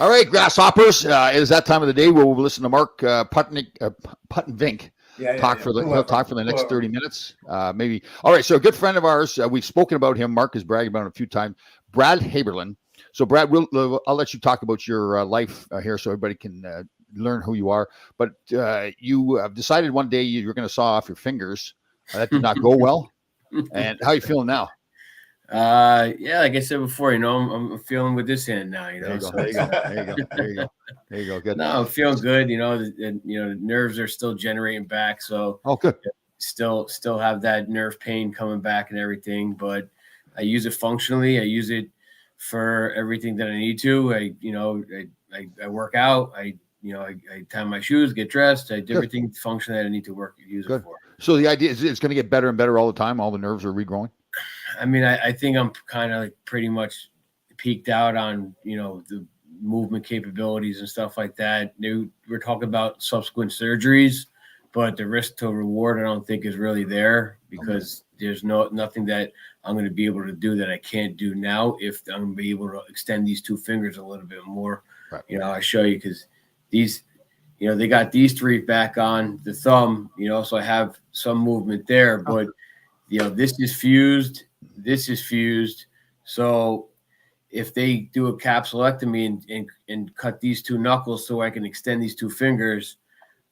All right, grasshoppers. It is that time of the day where we'll listen to Mark Puttenvink he'll talk for the next 30 minutes, maybe. All right, so a good friend of ours, we've spoken about him. Mark has bragged about him a few times. Brad Haberlin. So, Brad, I'll let you talk about your life here so everybody can learn who you are. But you have decided one day you're going to saw off your fingers. That did not go well. And how are you feeling now? Yeah, like I said before, I'm feeling with this hand now, There you go. Good. No, I'm feeling good. The nerves are still generating back. So, good. Still have that nerve pain coming back and everything, but I use it functionally. I use it for everything that I need to. I work out. I tie my shoes, get dressed. I do everything functionally that I need to use it for. So the idea is it's going to get better and better all the time. All the nerves are regrowing. I mean, I think I'm kind of pretty much peaked out on, the movement capabilities and stuff like that. We're talking about subsequent surgeries, but the risk to reward, I don't think is really there because there's nothing that I'm going to be able to do that I can't do now if I'm going to be able to extend these two fingers a little bit more. Right. I show you because these, they got these three back on the thumb, so I have some movement there, but, this is fused. This is fused. So if they do a capsulectomy and cut these two knuckles so I can extend these two fingers,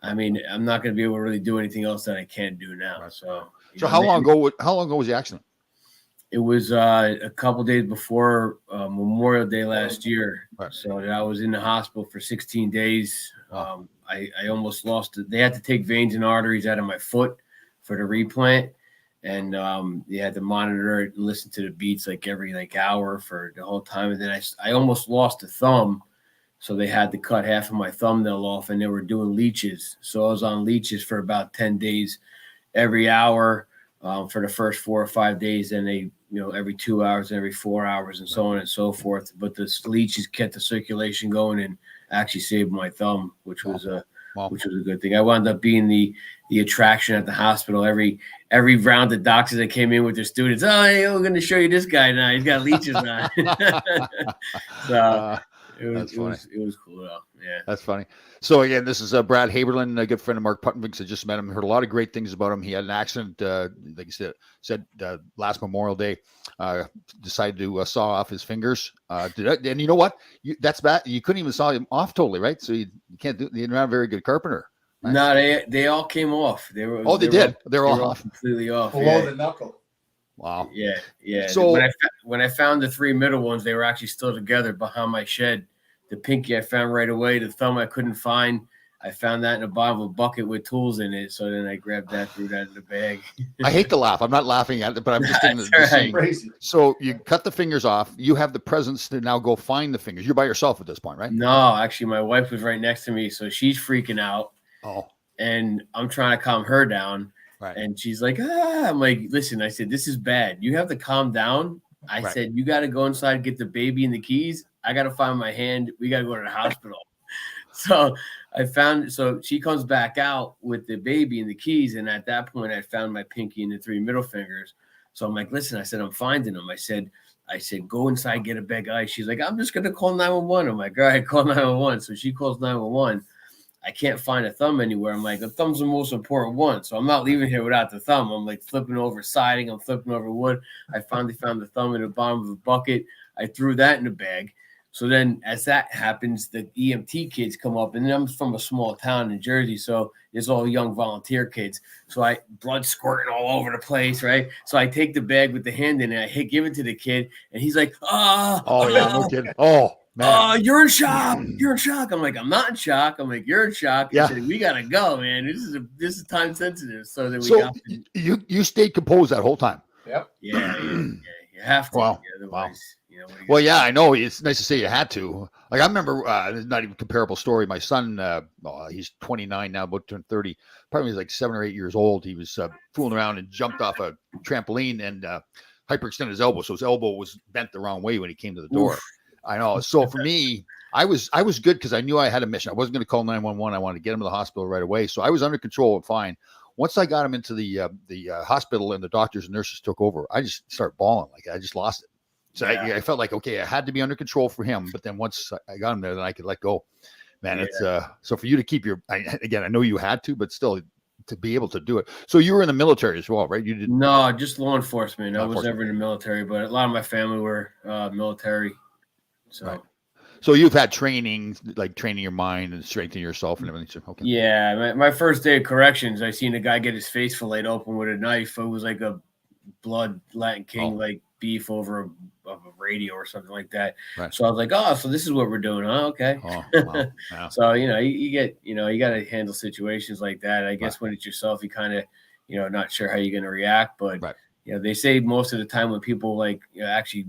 I mean, I'm not going to be able to really do anything else that I can't do now. Right. So how long ago was the accident? It was a couple days before Memorial Day last year. Right. So I was in the hospital for 16 days. I almost lost it. They had to take veins and arteries out of my foot for the replant. And you had to monitor it and listen to the beats every hour for the whole time. And then I almost lost a thumb. So they had to cut half of my thumbnail off and they were doing leeches. So I was on leeches for about 10 days every hour for the first 4 or 5 days. And they, every 2 hours, every 4 hours and so on and so forth. But the leeches kept the circulation going and actually saved my thumb, which was a good thing. I wound up being the attraction at the hospital. Every round of doctors that came in with their students, hey, we're going to show you this guy now. He's got leeches on. So it was cool though. Yeah, that's funny. So again, this is Brad Haberlin, a good friend of Mark Puttenvink. I just met him. Heard a lot of great things about him. He had an accident, like you said last Memorial Day. Decided to saw off his fingers. And you know what? That's bad. You couldn't even saw him off totally, right? So you can't do. You're not a very good carpenter. Right? No, they all came off. They were. They're all off. Completely off. Below the knuckle. Wow. Yeah. So when I found the three middle ones, they were actually still together behind my shed. The pinky I found right away. The thumb I couldn't find. I found that in the bottom of a bucket with tools in it. So then I grabbed that, threw that in the bag. I hate to laugh. I'm not laughing at it, but I'm just thinking crazy. So you cut the fingers off. You have the presence to now go find the fingers. You're by yourself at this point, right? No, actually, my wife was right next to me, so she's freaking out. Oh. And I'm trying to calm her down. Right. And she's like, I'm like, listen, I said, this is bad. You have to calm down. I said, you got to go inside, get the baby and the keys. I got to find my hand. We got to go to the hospital. So she comes back out with the baby and the keys. And at that point, I found my pinky and the three middle fingers. So I'm like, listen, I said, I'm finding them. I said, go inside, get a bag of ice. She's like, I'm just going to call 911. I'm like, all right, call 911. So she calls 911. I can't find a thumb anywhere. I'm like, the thumb's the most important one. So I'm not leaving here without the thumb. I'm like flipping over siding. I'm flipping over wood. I finally found the thumb in the bottom of the bucket. I threw that in the bag. So then as that happens, the EMT kids come up, and I'm from a small town in Jersey. So there's all young volunteer kids. So blood squirting all over the place. Right. So I take the bag with the hand in it. I give it to the kid and he's like, no kidding. Oh, man. You're in shock. You're in shock. I'm like, I'm not in shock. I'm like, you're in shock. Yeah. Said, we gotta go, man. This is time sensitive. So then you stayed composed that whole time. Yep. Yeah. You have to. Wow. Otherwise, well, yeah, I know. It's nice to say you had to. Like I remember, it's not even a comparable story. My son, he's 29 now, about to turn 30. Probably like 7 or 8 years old. He was fooling around and jumped off a trampoline and hyperextended his elbow, so his elbow was bent the wrong way when he came to the door. Oof. I know. So for me, I was good because I knew I had a mission. I wasn't going to call 911. I wanted to get him to the hospital right away. So I was under control and fine. Once I got him into the hospital and the doctors and nurses took over, I just started bawling. Like I just lost it. So I felt like, okay, I had to be under control for him. But then once I got him there, then I could let go. Man, it's so for you to keep again, I know you had to, but still to be able to do it. So you were in the military as well, right? You did No, just law enforcement. I was never in the military, but a lot of my family were military. So. Right. So you've had training, like training your mind and strengthening yourself and everything. Okay. Yeah, my first day of corrections, I seen a guy get his face filleted open with a knife. It was like a blood Latin King like beef over a radio or something like that. Right. So I was like, oh, so this is what we're doing, huh? Okay. Oh, wow. Yeah. So you get you got to handle situations like that. I guess when it's yourself, you kind of not sure how you're going to react, but they say most of the time when people actually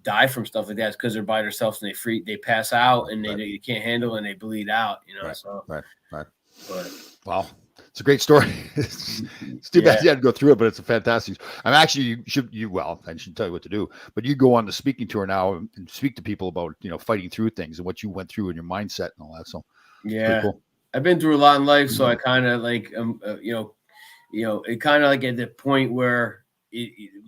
die from stuff like that, it's because they're by themselves and they pass out and they can't handle it and they bleed out, So right. But wow, it's a great story. It's too bad you had to go through it, but it's a fantastic. I'm actually I shouldn't tell you what to do, but you go on the speaking tour now and speak to people about fighting through things and what you went through in your mindset and all that. So cool. I've been through a lot in life, so I kind of it kind of like at the point where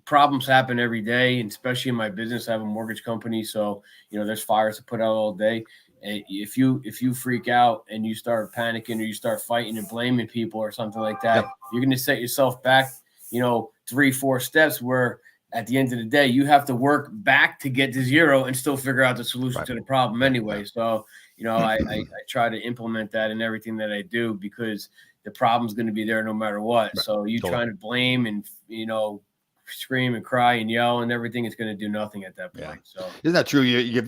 problems happen every day, and especially in my business, I have a mortgage company, so there's fires to put out all day. And if you freak out and you start panicking or you start fighting and blaming people or something like that, you're going to set yourself back 3-4 steps, where at the end of the day you have to work back to get to zero and still figure out the solution to the problem anyway. So I try to implement that in everything that I do, because the problem's going to be there no matter what. So you trying to blame and scream and cry and yell and everything, is going to do nothing at that point. So isn't that true?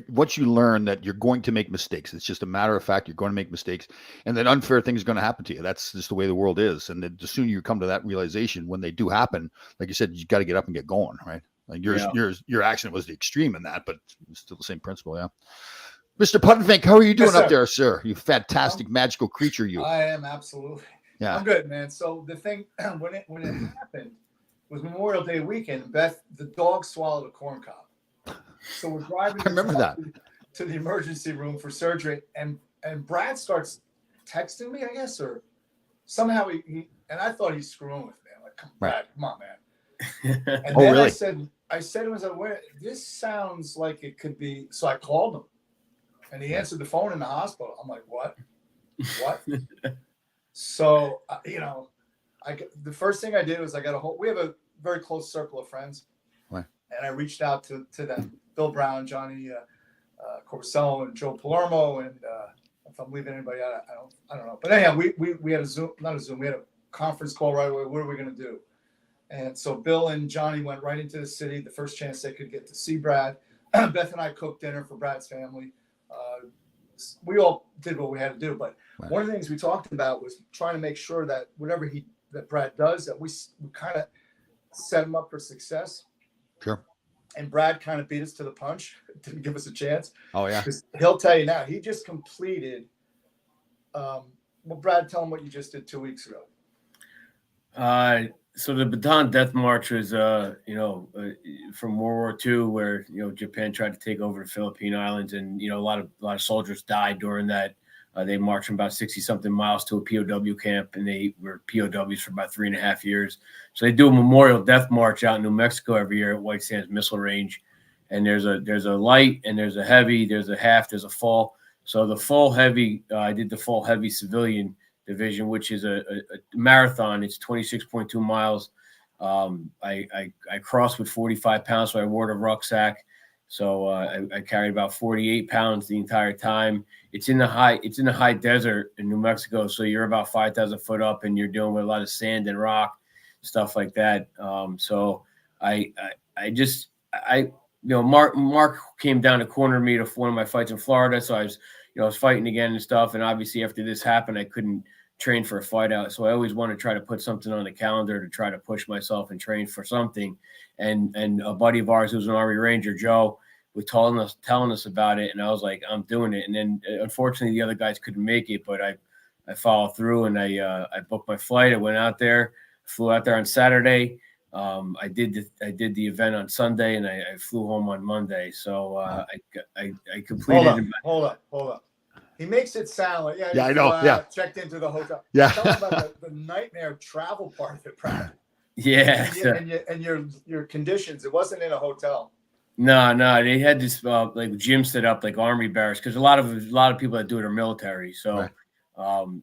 Once you learn that you're going to make mistakes, it's just a matter of fact, you're going to make mistakes, and then unfair things are going to happen to you. That's just the way the world is. And the sooner you come to that realization, when they do happen, like you said, you got to get up and get going, right? Like your accident was the extreme in that, but it's still the same principle. Yeah. Mr. Puttenvink, how are you doing up there, sir? You fantastic, magical creature, you. I am, absolutely. Yeah. I'm good, man. So the thing, when it happened, was Memorial Day weekend. Beth, the dog swallowed a corn cob. So we're driving to the emergency room for surgery, and Brad starts texting me, I guess, or somehow he and I thought he's screwing with me. I'm like, Brad, come on, man. And then really? I said to him, this sounds like it could be. So I called him, and he answered the phone in the hospital. I'm like, what? So the first thing I did was we have a very close circle of friends, and I reached out to them: Bill Brown, Johnny Corsello, and Joe Palermo. And if I'm leaving anybody out, I don't know. But anyhow, we had we had a conference call right away. What are we going to do? And so Bill and Johnny went right into the city the first chance they could get to see Brad. Beth and I cooked dinner for Brad's family. We all did what we had to do, but one of the things we talked about was trying to make sure that whatever that Brad does, that we kind of set him up for success. Sure. And Brad kind of beat us to the punch, didn't give us a chance. Oh yeah. He'll tell you now. He just completed. Well, Brad, tell him what you just did 2 weeks ago. So the Bataan Death March was, from World War II, where Japan tried to take over the Philippine Islands, and a lot of soldiers died during that. They marched from about 60-something miles to a POW camp, and they were POWs for about 3.5 years. So they do a Memorial Death March out in New Mexico every year at White Sands Missile Range. And there's a light, and there's a heavy, there's a half, there's a full. So the full heavy, I did the full heavy civilian division, which is a marathon. It's 26.2 miles. I crossed with 45 pounds, so I wore the rucksack. So I carried about 48 pounds the entire time. It's in the high desert in New Mexico, so you're about 5,000 foot up, and you're dealing with a lot of sand and rock, stuff like that. So Mark came down to corner me to one of my fights in Florida. So I was fighting again and stuff. And obviously after this happened, I couldn't train for a fight out. So I always want to try to put something on the calendar to try to push myself and train for something. And a buddy of ours who's an Army Ranger, Joe, was telling us about it. And I was like, I'm doing it. And then unfortunately the other guys couldn't make it, but I followed through, and I booked my flight. I went out there, flew out there on Saturday. I did the event on Sunday, and I flew home on Monday. So I completed. Hold up. He makes it sound like I know. Checked into the hotel. Yeah. Tell him about the nightmare travel part of it, Brad. Yeah. And your conditions. It wasn't in a hotel. No, they had this like gym set up like army barracks because a lot of people that do it are military. So,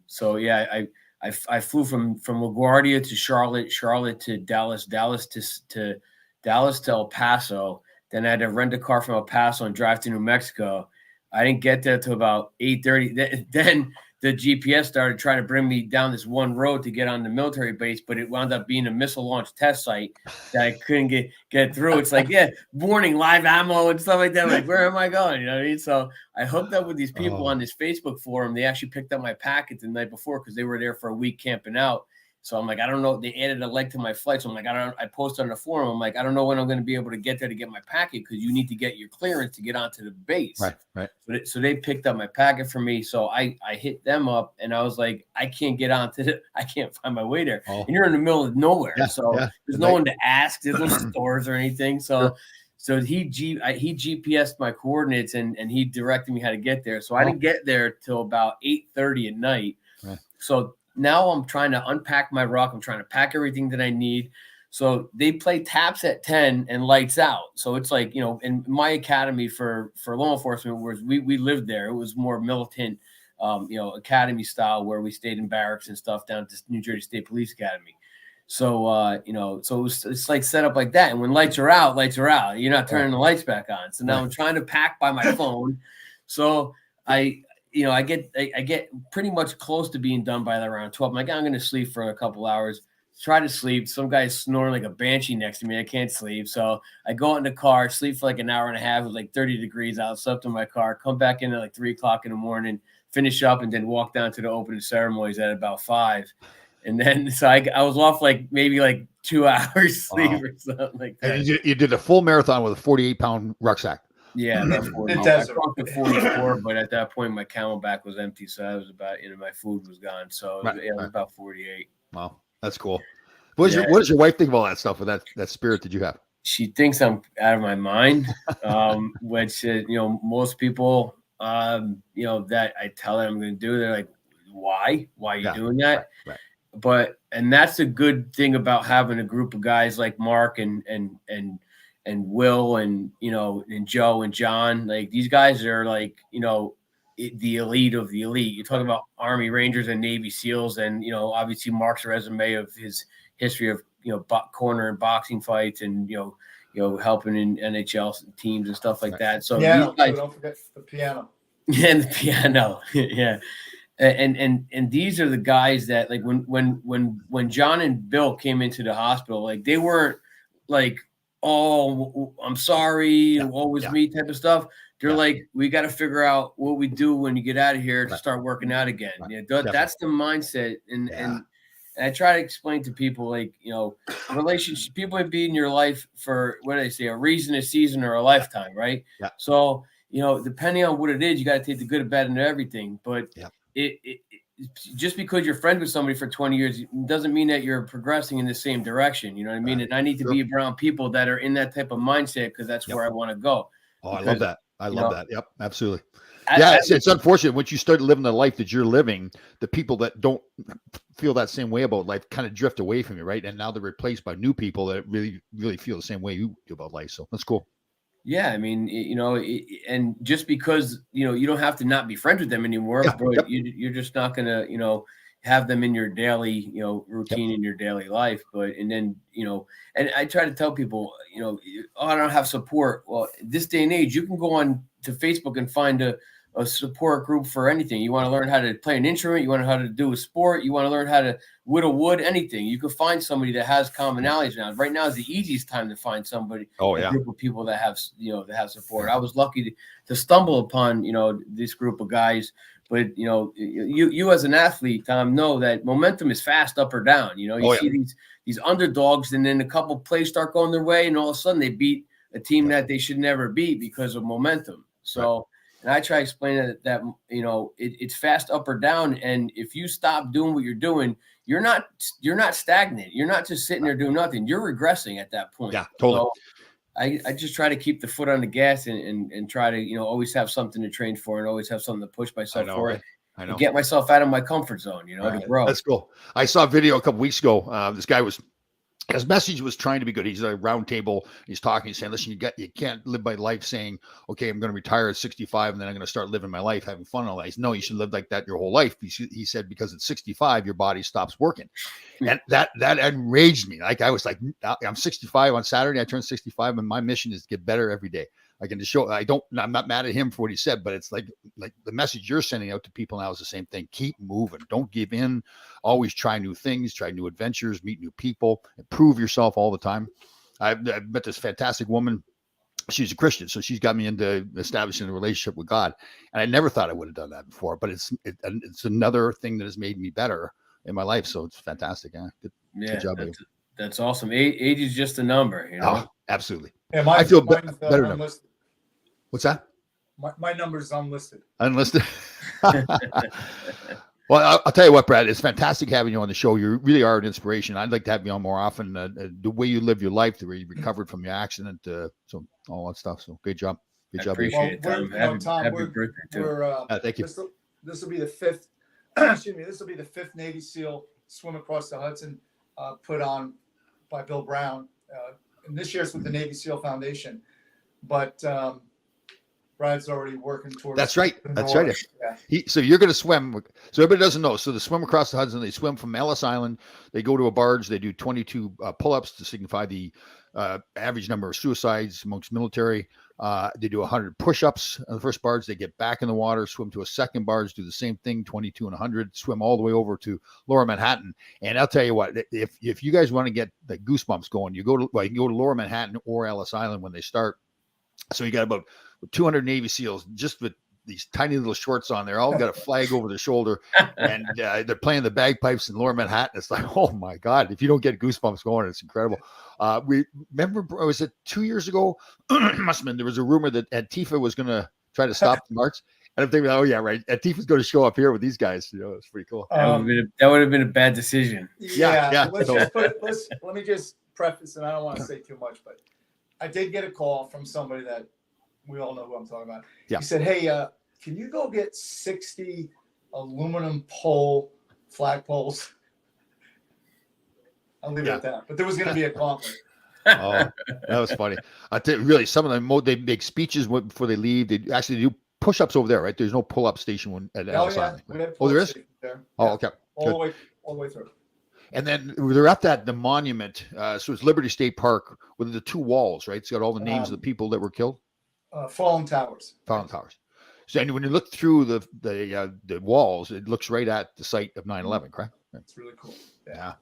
so yeah, I flew from LaGuardia to Charlotte to Dallas to Dallas to El Paso. Then I had to rent a car from El Paso and drive to New Mexico. I didn't get there till about 8:30. Then the GPS started trying to bring me down this one road to get on the military base, but it wound up being a missile launch test site that I couldn't get through. It's like, yeah, warning, live ammo and stuff like that. I'm like, where am I going? You know what I mean? So I hooked up with these people on this Facebook forum. They actually picked up my packet the night before because they were there for a week camping out. So I'm like, I don't know. They added a leg to my flight. So I'm like, I posted on the forum. I'm like, I don't know when I'm going to be able to get there to get my packet because you need to get your clearance to get onto the base. Right. So they picked up my packet for me. So I hit them up and I was like, I can't get onto I can't find my way there. And you're in the middle of nowhere. So there's no one to ask. There's no stores or anything. So he GPSed my coordinates and he directed me how to get there. So I didn't get there till about 8:30 at night. So now I'm trying to unpack my ruck. I'm trying to pack everything that I need. So they play taps at 10 and lights out. So it's like, you know, in my academy for law enforcement, where we lived there, it was more militant, you know, academy style where we stayed in barracks and stuff down at the New Jersey State Police Academy. So, you know, so it's like set up like that. And when lights are out, you're not turning the lights back on. So now I'm trying to pack by my phone. So I get pretty much close to being done by around 12. I'm like, I'm going to sleep for a couple hours, try to sleep. Some guy's snoring like a banshee next to me. I can't sleep. So I go out in the car, sleep for like an hour and a half. It was like 30 degrees out, slept in my car, come back in at like 3 o'clock in the morning, finish up, and then walk down to the opening ceremonies at about 5. And then so I was off like maybe like 2 hours sleep or something like that. And you did a full marathon with a 48-pound rucksack. Yeah, about 40. I crossed the 44, but at that point my Camelback was empty, so I was about, you know, my food was gone. So it was about 48. Wow, that's cool. What does your wife think of all that stuff with that spirit that you have? She thinks I'm out of my mind, which you know, most people, you know, that I tell them I'm going to do, they're like, why are you doing that? Right. But and that's a good thing about having a group of guys like Mark and Will and, you know, and Joe and John. Like, these guys are like, you know, the elite of the elite. You're talking about Army Rangers and Navy SEALs, and, you know, obviously Mark's resume of his history of, you know, corner and boxing fights, and you know helping in NHL teams and stuff like that. So these guys, don't forget the piano. And the piano. Yeah. And these are the guys that, like, when John and Bill came into the hospital, like, they weren't like, oh, I'm sorry, woe is me type of stuff. They're like, we got to figure out what we do when you get out of here to start working out again. Yeah, that's the mindset. And I try to explain to people, like, you know, relationship, people would be in your life for, what do they say, a reason, a season, or a lifetime, right? Yeah. So, you know, depending on what it is, you got to take the good, the bad, and everything. But it just because you're friends with somebody for 20 years doesn't mean that you're progressing in the same direction. You know what I mean? And I need to be around people that are in that type of mindset, because that's where I want to go. Oh, I love that. I love that. Yep, absolutely. It's unfortunate once you start living the life that you're living, the people that don't feel that same way about life kind of drift away from you, right? And now they're replaced by new people that really, really feel the same way you do about life. So that's cool. Yeah, I mean, you know, and just because, you know, you don't have to not be friends with them anymore, but you're just not going to, you know, have them in your daily, you know, routine in your daily life. But, and then, you know, and I try to tell people, you know, oh, I don't have support. Well, this day and age, you can go on to Facebook and find a support group for anything. You want to learn how to play an instrument, you want to know how to do a sport, you want to learn how to whittle wood, anything. You can find somebody that has commonalities now. Right now is the easiest time to find somebody, a group of people that have, you know, that have support. I was lucky to stumble upon, you know, this group of guys. But, you know, you as an athlete, Tom, know that momentum is fast up or down. You know, you see these underdogs, and then a couple plays start going their way, and all of a sudden they beat a team that they should never beat because of momentum. So, and I try to explain that you know, it's fast up or down, and if you stop doing what you're doing, you're not stagnant. You're not just sitting there doing nothing. You're regressing at that point. Yeah, totally. So I just try to keep the foot on the gas and try to, you know, always have something to train for and always have something to push myself for. Right? I know. Get myself out of my comfort zone, you know, to grow. That's cool. I saw a video a couple weeks ago. This guy was his message was trying to be good. He's at a round table. He's talking. He's saying, listen, you can't live by life saying, okay, I'm going to retire at 65 and then I'm going to start living my life, having fun all life. No, you should live like that your whole life. He said, because at 65, your body stops working. And that enraged me. Like, I was like, I'm 65 on Saturday. I turned 65 and my mission is to get better every day. I can just show, I'm not mad at him for what he said, but it's like the message you're sending out to people now is the same thing. Keep moving. Don't give in. Always try new things, try new adventures, meet new people, improve yourself all the time. I've met this fantastic woman. She's a Christian, so she's got me into establishing a relationship with God. And I never thought I would have done that before, but it's another thing that has made me better in my life. So it's fantastic. Yeah. Good job. That's awesome. Age is just a number, you know? Oh, absolutely. Yeah, I feel better now. What's that? My number's unlisted. Unlisted. Well, I'll tell you what, Brad, it's fantastic having you on the show. You really are an inspiration. I'd like to have you on more often. The way you live your life, the way you recovered from your accident, so all that stuff. So great job. Good job. Appreciate it, Tom. Happy birthday too. Thank you. This will be the fifth. Excuse me. This will be the fifth Navy SEAL swim across the Hudson, put on by Bill Brown. And this year's with the Navy SEAL Foundation, but Brad's already working towards. That's right. That's right. Yeah. So you're going to swim. So everybody doesn't know. So the swim across the Hudson, they swim from Ellis Island. They go to a barge. They do 22 pull-ups to signify the average number of suicides amongst military. They do 100 push-ups on the first barge. They get back in the water, swim to a second barge, do the same thing, 22 and 100, swim all the way over to Lower Manhattan. And I'll tell you what, if you guys want to get the goosebumps going, you can go to Lower Manhattan or Ellis Island when they start. So you got about 200 Navy SEALs just with these tiny little shorts on. They're all got a flag over their shoulder, and they're playing the bagpipes in Lower Manhattan. It's like, oh my God, if you don't get goosebumps going, it's incredible. We remember, was it 2 years ago? Must have been, there was a rumor that Antifa was going to try to stop the march. And I'm thinking, oh yeah, right. Antifa's going to show up here with these guys. You know, it's pretty cool. That would have been a bad decision. Yeah. Let me just preface, and I don't want to say too much, but I did get a call from somebody that we all know who I'm talking about. Yeah. He said, hey, can you go get 60 aluminum flag poles? I'll leave it at that. But there was going to be a gauntlet. Oh, that was funny. I tell you, really, some of them, they make speeches before they leave. They actually do push-ups over there, right? There's no pull-up station at Ellis Island. Right? Oh, there is? There. Oh, okay. All the way through. And then they're at the monument. So it's Liberty State Park with the two walls, right? It's got all the names of the people that were killed. Fallen Towers. Fallen Towers. So and when you look through the walls, it looks right at the site of 9/11, correct? It's really cool. Yeah.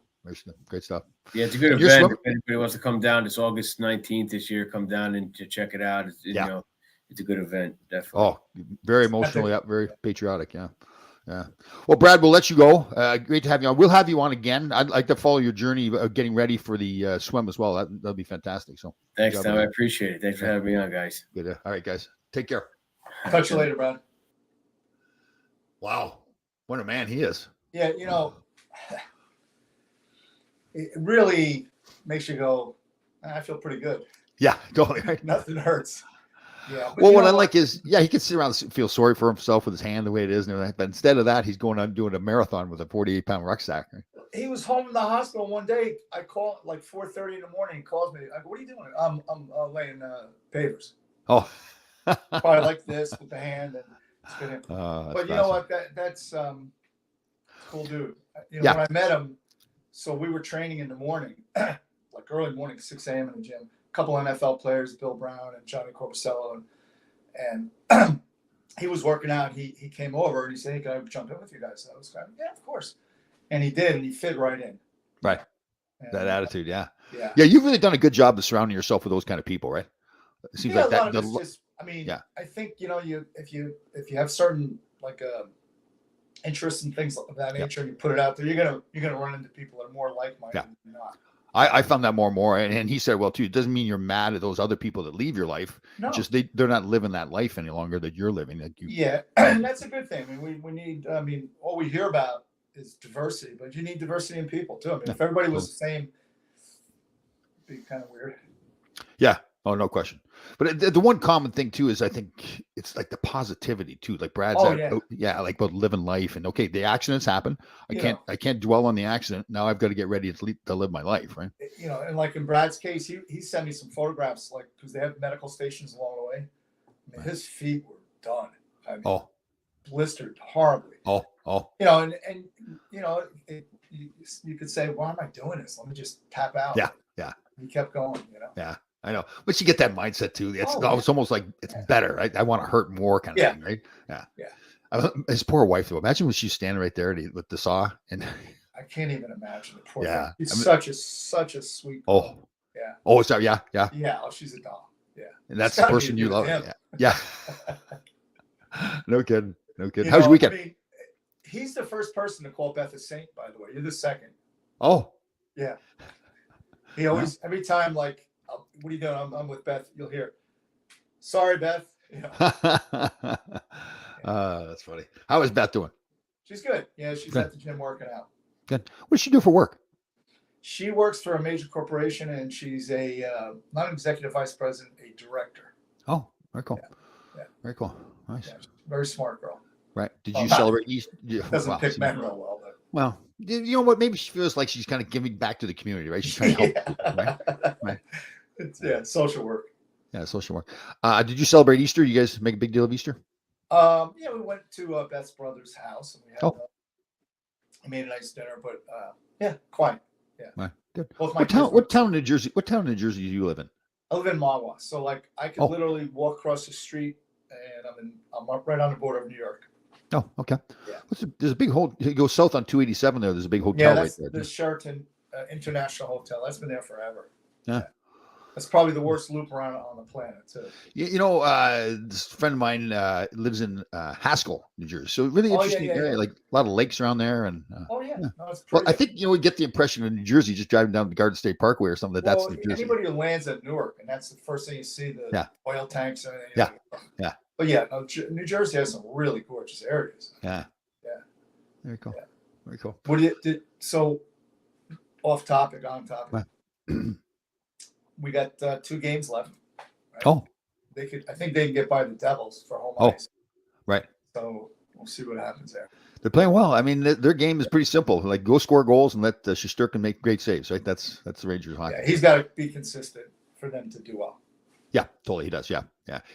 Great stuff. Yeah, it's a good event. If anybody wants to come down, it's August 19th this year. Come down and to check it out. You know, it's a good event, definitely. Oh, very emotional, very patriotic, yeah. Well, Brad, we'll let you go. Great to have you on. We'll have you on again. I'd like to follow your journey of getting ready for the swim as well. That'll be fantastic. So thanks, Tom. I appreciate it. Thanks for having me on, guys. Good. All right, guys. Take care. Touch you later, Brad. Wow, what a man he is. Yeah, you know, it really makes you go, I feel pretty good. Yeah, totally. Right? Nothing hurts. Yeah. Well, what I like is, he can sit around and feel sorry for himself with his hand the way it is and everything. But instead of that, he's going on doing a marathon with a 48-pound rucksack. Right? He was home in the hospital one day. I called like 4:30 in the morning. He calls me. I go, what are you doing? I'm laying pavers. Oh. Probably like this with the hand. And it's but you know what? That's cool dude. You know, when I met him, so we were training in the morning, like early morning, 6 a.m. in the gym. A couple NFL players, Bill Brown and Johnny Corbusello, and he was working out. He came over and he said, "Hey, can I jump in with you guys?" I was kind of, yeah, of course. And he did, and he fit right in. Right. And that attitude, yeah. You've really done a good job of surrounding yourself with those kind of people, right? It seems like that. I think if you have certain like interests and things of that nature, and you put it out there, you're gonna run into people that are more like-minded than not. I found that more and more, and he said, well, too, it doesn't mean you're mad at those other people that leave your life. No. Just they're not living that life any longer that you're living. And that's a good thing. I mean, we need. I mean, all we hear about is diversity, but you need diversity in people too. I mean, if everybody was the same, it'd be kind of weird. Yeah, Oh, no question. But the one common thing too is I think it's like the positivity too. Like Brad's like about living life and okay, the accidents happen. I can't dwell on the accident. Now I've got to get ready to live my life, right? And like in Brad's case, he sent me some photographs, like because they have medical stations along the way. I mean, his feet were done. I mean, blistered horribly. And you could say, why am I doing this? Let me just tap out. Yeah. He kept going. Yeah. I know, but you get that mindset too. It's almost like it's better. Right? I want to hurt more, kind of thing, right? Yeah. His poor wife, though. Imagine when she's standing right there with the saw, and I can't even imagine the poor thing. He's such a sweet. Girl. Oh, it's yeah. Oh, she's a doll. Yeah. And that's the person you love. Yeah. No kidding. How's your weekend? I mean, he's the first person to call Beth a saint. By the way, you're the second. Oh. Yeah. He always every time like. What are you doing? I'm with Beth. You'll hear. Sorry, Beth. That's funny. How is Beth doing? She's good. Yeah, she's at the gym working out. Good. What does she do for work? She works for a major corporation, and she's not an executive vice president, a director. Oh, very cool. Yeah. Very cool. Nice. Yeah, very smart girl. Right. Did you celebrate Easter? Doesn't pick men real well, but. Well, you know what? Maybe she feels like she's kind of giving back to the community, right? She's trying to help people, right? It's social work. Yeah, social work. Did you celebrate Easter? You guys make a big deal of Easter? We went to Beth's brother's house and we had made a nice dinner, but quiet. Yeah. Right. Good. What town in New Jersey do you live in? I live in Mahwah, so like I could literally walk across the street and I'm up right on the border of New York. Oh, okay. Yeah. There's a big you go south on 287 there. There's a big hotel right there. The Sheraton International Hotel. That's been there forever. Yeah. That's probably the worst loop around on the planet, too. This friend of mine lives in Haskell, New Jersey. So really interesting area, like a lot of lakes around there. And No, it's pretty. Well, I think we get the impression in New Jersey, just driving down the Garden State Parkway or something, that's New Jersey. Anybody who lands at Newark, and that's the first thing you see, the oil tanks. And But New Jersey has some really gorgeous areas. Yeah. Very cool. Yeah. Very cool. So off topic, on topic. We got 2 games left. Right? Oh, I think they can get by the Devils for home ice. Right. So we'll see what happens there. They're playing well. I mean, their game is pretty simple. Like go score goals and let Shesterkin make great saves. Right. That's the Rangers hockey. Yeah, he's got to be consistent for them to do well. Yeah, totally. He does. Yeah.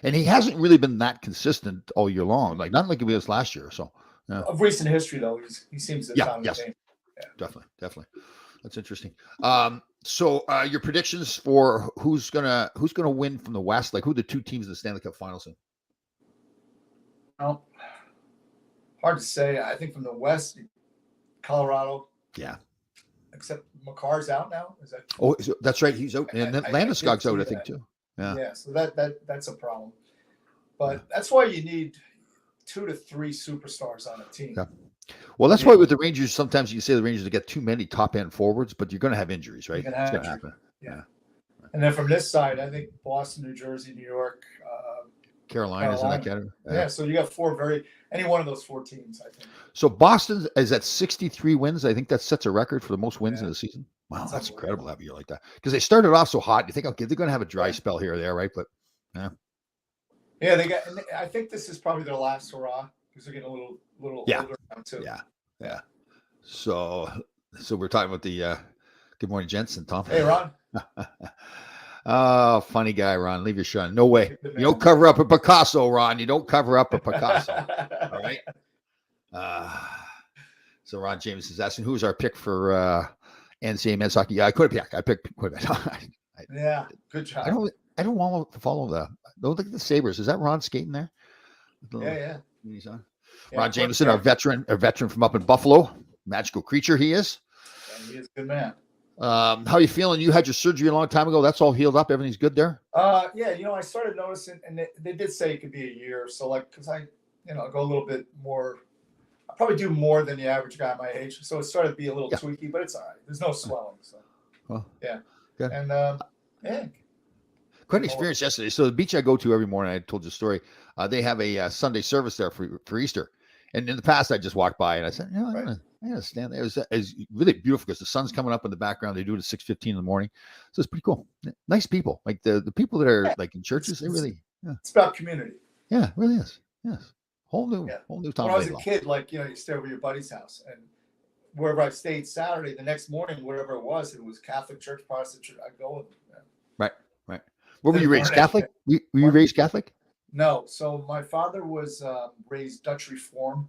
And he hasn't really been that consistent all year long. Like not like he was last year. So of recent history, though, he seems to have yes. Definitely. That's interesting. So your predictions for who's gonna win from the West? Like who are the 2 teams in the Stanley Cup Finals in? Well, hard to say. I think from the West, Colorado. Yeah. Except McCarr's out now. Is that? Oh, that's right. He's out, and then Landeskog's out, I think, too. Yeah. So that's a problem. But that's why you need 2 to 3 superstars on a team. Yeah. Well, that's why with the Rangers, sometimes you say the Rangers get too many top end forwards, but you're going to have injuries, right? It's going to happen. Yeah. And then from this side, I think Boston, New Jersey, New York, Carolina's in that category. Yeah. So you got any one of those 4 teams, I think. So Boston is at 63 wins. I think that sets a record for the most wins in the season. Wow, that's incredible to have a year like that. Because they started off so hot. You think, okay, they're going to have a dry spell here or there, right? But yeah, I think this is probably their last hurrah because they're getting a little older now too. Yeah. So we're talking about the good morning, gents, and Tom. Hey, Ron. Oh, funny guy, Ron. Leave your shun. No way. You don't cover up a Picasso, Ron. You don't cover up a Picasso. All right. So Ron James is asking who's our pick for NCAA men's hockey. Yeah, I picked Quebec. Yeah, good job. I don't want to follow don't look at the Sabres. Is that Ron skating there? Yeah. He's on. Ron Jameson, our veteran from up in Buffalo, magical creature he is. And he is a good man. How are you feeling? You had your surgery a long time ago. That's all healed up. Everything's good there. Yeah. I started noticing, and they did say it could be a year. So because I, go a little bit more. I probably do more than the average guy my age. So it started to be a little tweaky, but it's all right. There's no swelling. So yeah. Good. And quite an experience yesterday. So the beach I go to every morning, I told you a story. They have a Sunday service there for Easter. And in the past, I just walked by and I said, I'm Right. gonna stand there. It was really beautiful because the sun's coming up in the background. They do it at 6:15 in the morning, so it's pretty cool. Nice people, like the people that are like in churches. They really, It's about community. yeah, it really is. Yes, whole new Tom. When I was a kid, like you stay over your buddy's house, and wherever I stayed Saturday, the next morning, whatever it was Catholic church, Protestant church, I'd go with them. Right. Where were you raised? Catholic? Were you raised Catholic? No. So my father was raised Dutch Reform,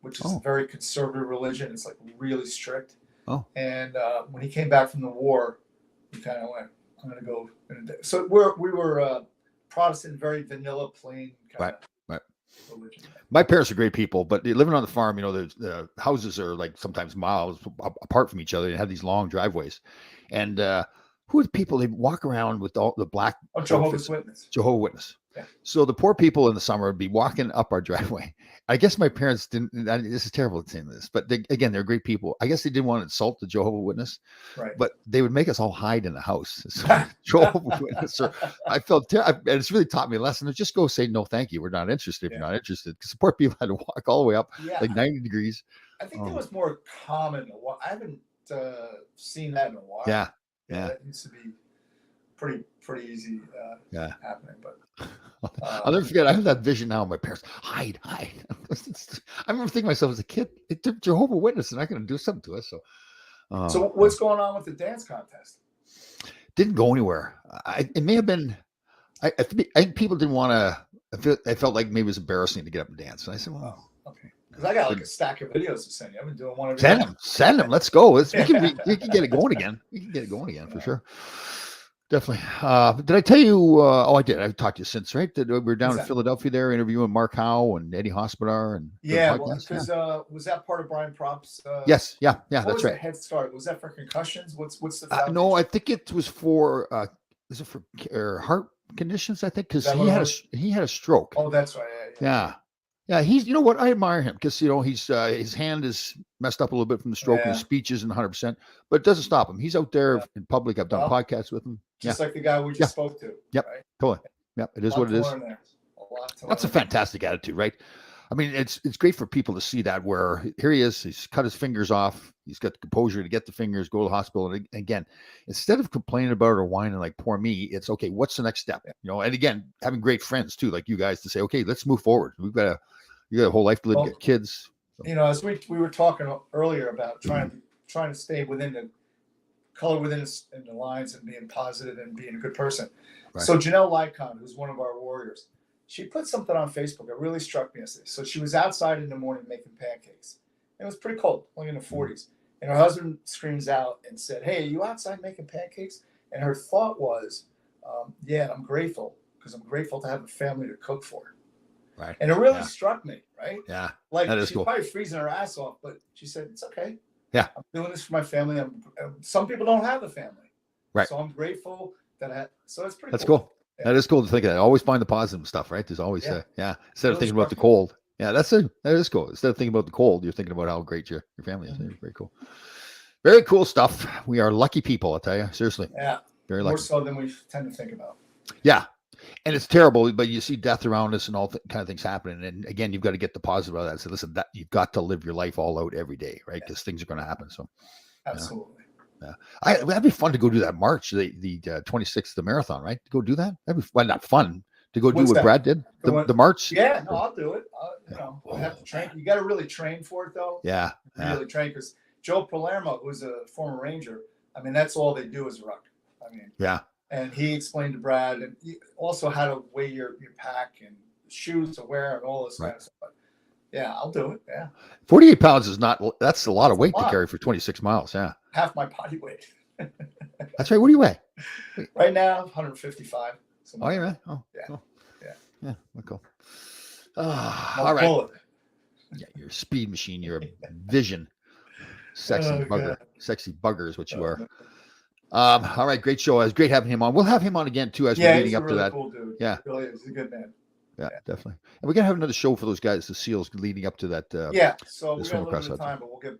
which is a very conservative religion. It's like really strict. Oh. And when he came back from the war, he kind of went, I'm going to go. So we were Protestant, very vanilla, plain kind of religion. My parents are great people, but living on the farm, the houses are like sometimes miles apart from each other. They have these long driveways. And who are the people? They walk around with all the black Jehovah's Witness. Jehovah's Witness. Yeah. So the poor people in the summer would be walking up our driveway. I guess my parents didn't. This is terrible saying this, but they're great people. I guess they didn't want to insult the Jehovah's Witness, right? But they would make us all hide in the house. So Jehovah's Witness. I felt and it's really taught me a lesson. Just go say no, thank you. We're not interested. If you're not interested, because the poor people had to walk all the way up like 90 degrees. I think that was more common. I haven't seen that in a while. Yeah. It used to be pretty easy happening, but I'll never forget. I have that vision now of my parents hide. I remember thinking to myself as a kid, Jehovah's Witness, they're not going to do something to us. So what's going on with the dance contest? Didn't go anywhere. It may have been. I think people didn't want to. I felt like maybe it was embarrassing to get up and dance, and I said, "Well, okay." Because I got like a stack of videos to send you. I've been doing one every day. Send them. Let's go. We can get it going again. We can get it going again for sure. Definitely. Did I tell you? I did. I've talked to you since, right? We were down in Philadelphia there interviewing Mark Howe and Eddie Hospodar and because was that part of Brian Prop's? Yes. Yeah. What That's was right. The Head Start? Was that for concussions? What's the? No, I think it was for. Is it for heart conditions? I think because he had a stroke. Oh, that's right. Yeah, he's. You know what? I admire him because he's his hand is messed up a little bit from the stroke, and his speech isn't 100%, but it doesn't stop him. He's out there in public. I've done podcasts with him. Just like the guy we just spoke to. Yep. Right? Totally. Yep. It is what it is. That's a fantastic attitude, right? I mean, it's great for people to see that. Where here he is, he's cut his fingers off. He's got the composure to get the fingers, go to the hospital, and again, instead of complaining about it or whining like poor me, it's okay. What's the next step? And again, having great friends too, like you guys, to say, okay, let's move forward. You got a whole life to live, get kids. So. As we were talking earlier about trying to stay within the color within the lines and being positive and being a good person. Right. So Janelle Lycon, who's one of our warriors, she put something on Facebook that really struck me yesterday. So she was outside in the morning making pancakes. And it was pretty cold, only in the 40s. And her husband screams out and said, "Hey, are you outside making pancakes?" And her thought was, "Yeah, I'm grateful because I'm grateful to have a family to cook for." Right. And it really struck me, right? Yeah. Like she's probably freezing her ass off, but she said, "It's okay. Yeah. I'm doing this for my family. Some people don't have a family. Right. So I'm grateful that so that's pretty That's cool. Yeah. That is cool to think of that. Always find the positive stuff, right? There's always instead of thinking about the cold. Yeah, that is cool. Instead of thinking about the cold, you're thinking about how great your family is. Very cool. Very cool stuff. We are lucky people, I'll tell you. Seriously. Yeah. Very lucky. More so than we tend to think about. Yeah. And it's terrible, but you see death around us and all kind of things happening. And again, you've got to get the positive out of that. So listen, that you've got to live your life all out every day, right? Because things are going to happen. So absolutely. Yeah. That'd be fun to go do that march, the 26th, the marathon, right? To go do that. That'd be not fun to go do what Brad did. The march. Yeah, no, I'll do it. I have to train. You got to really train for it though. Yeah. Really train because Joe Palermo, who's a former Ranger, I mean, that's all they do is ruck. I mean, yeah. And he explained to Brad and also how to weigh your pack and shoes to wear and all this kind of stuff. But yeah, I'll do it. Yeah. 48 pounds that's a lot of weight to carry for 26 miles. Yeah. Half my body weight. That's right. What do you weigh? Right now, 155. Oh, yeah, man. Oh, yeah. Cool. Yeah. Yeah. Cool. All right. Bullet. Yeah, you're a speed machine. You're a vision. Sexy bugger. Sexy bugger is what you are. All right, great show. It was great having him on. We'll have him on again too as we're leading up to that. Cool dude. Yeah, he really is. He's a good man. Yeah, definitely. And we're gonna have another show for those guys, the SEALs, leading up to that. So we got a little bit of time, but we'll get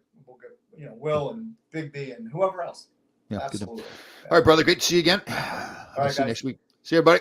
Will and Big B and whoever else. Yeah, absolutely. All right, brother. Great to see you again. I'll see you next week. See you, buddy.